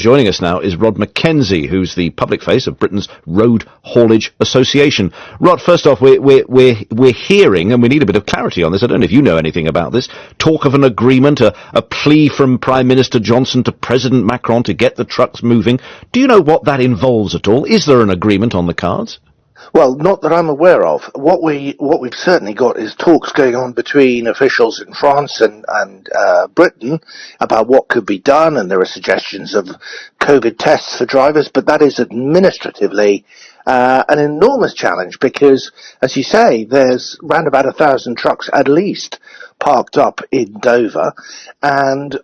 Joining us now is Rod McKenzie, who's the public face of Britain's Road Haulage Association. Rod, first off, we're hearing, and we need a bit of clarity on this, I don't know if you know anything about this, talk of an agreement, a plea from Prime Minister Johnson to President Macron to get the trucks moving. Do you know what that involves at all? Is there an agreement on the cards? Well, not that I'm aware of. What we've certainly got is talks going on between officials in France and Britain about what could be done, and there are suggestions of COVID tests for drivers, but that is administratively an enormous challenge because, as you say, there's round about 1,000 trucks at least parked up in Dover, and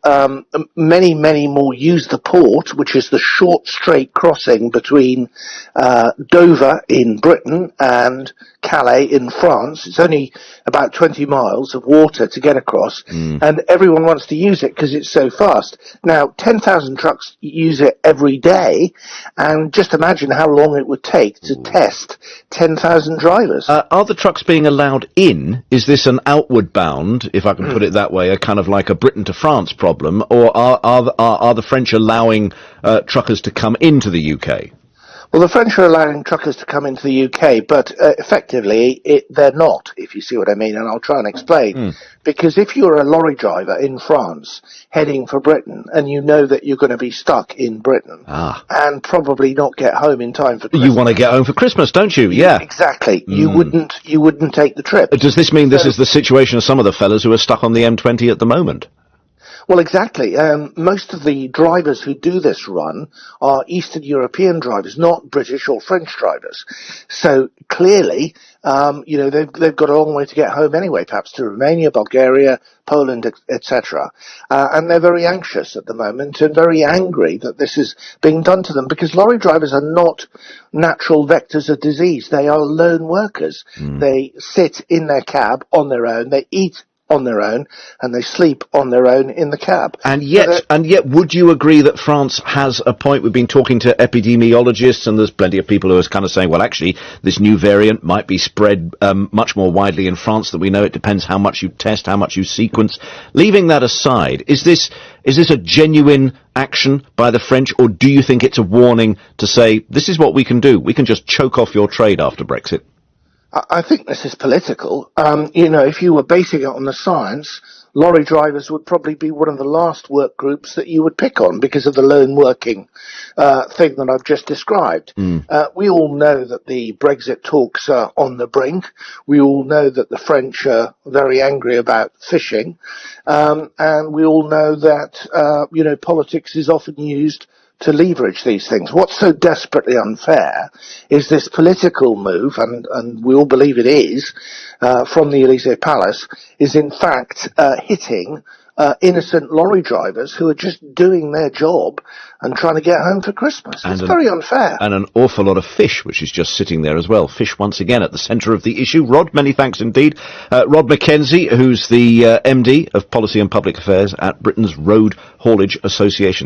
many more use the port, which is the short straight crossing between Dover in Britain and Calais in France. It's only about 20 miles of water to get across, and everyone wants to use it because it's so fast. Now, 10,000 trucks use it every day, and just imagine how long it would take to test 10,000 drivers. Are the trucks being allowed in? Is this an outward bound, if I can put it that way, a kind of like a Britain to France problem, or are the French allowing truckers to come into the UK? Well, the French are allowing truckers to come into the UK, but effectively they're not, if you see what I mean, and I'll try and explain. Because if you're a lorry driver in France heading for Britain, and you know that you're going to be stuck in Britain and probably not get home in time for Christmas. You want to get home for Christmas, don't you? Yeah. Exactly. You wouldn't take the trip. Does this mean this is the situation of some of the fellas who are stuck on the M20 at the moment? Well, exactly. Most of the drivers who do this run are Eastern European drivers, not British or French drivers. So clearly, they've got a long way to get home anyway, perhaps to Romania, Bulgaria, Poland, etc. And they're very anxious at the moment and very angry that this is being done to them, because lorry drivers are not natural vectors of disease. They are lone workers. They sit in their cab on their own. They eat on their own, and they sleep on their own in the cab. And yet, would you agree that France has a point? We've been talking to epidemiologists, and there's plenty of people who are kind of saying, well, actually, this new variant might be spread much more widely in France than we know. It depends how much you test, how much you sequence. Leaving that aside, is this a genuine action by the French, or do you think it's a warning to say, this is what we can do? We can just choke off your trade after Brexit? I think this is political. If you were basing it on the science, lorry drivers would probably be one of the last work groups that you would pick on because of the lone working thing that I've just described. We all know that the Brexit talks are on the brink. We all know that the French are very angry about fishing. And we all know that, politics is often used to leverage these things. What's so desperately unfair is this political move, and we all believe it is, from the Elysee Palace, is in fact hitting innocent lorry drivers who are just doing their job and trying to get home for Christmas. It's very unfair. And an awful lot of fish, which is just sitting there as well. Fish once again at the centre of the issue. Rod, many thanks indeed. Rod McKenzie, who's the MD of Policy and Public Affairs at Britain's Road Haulage Association.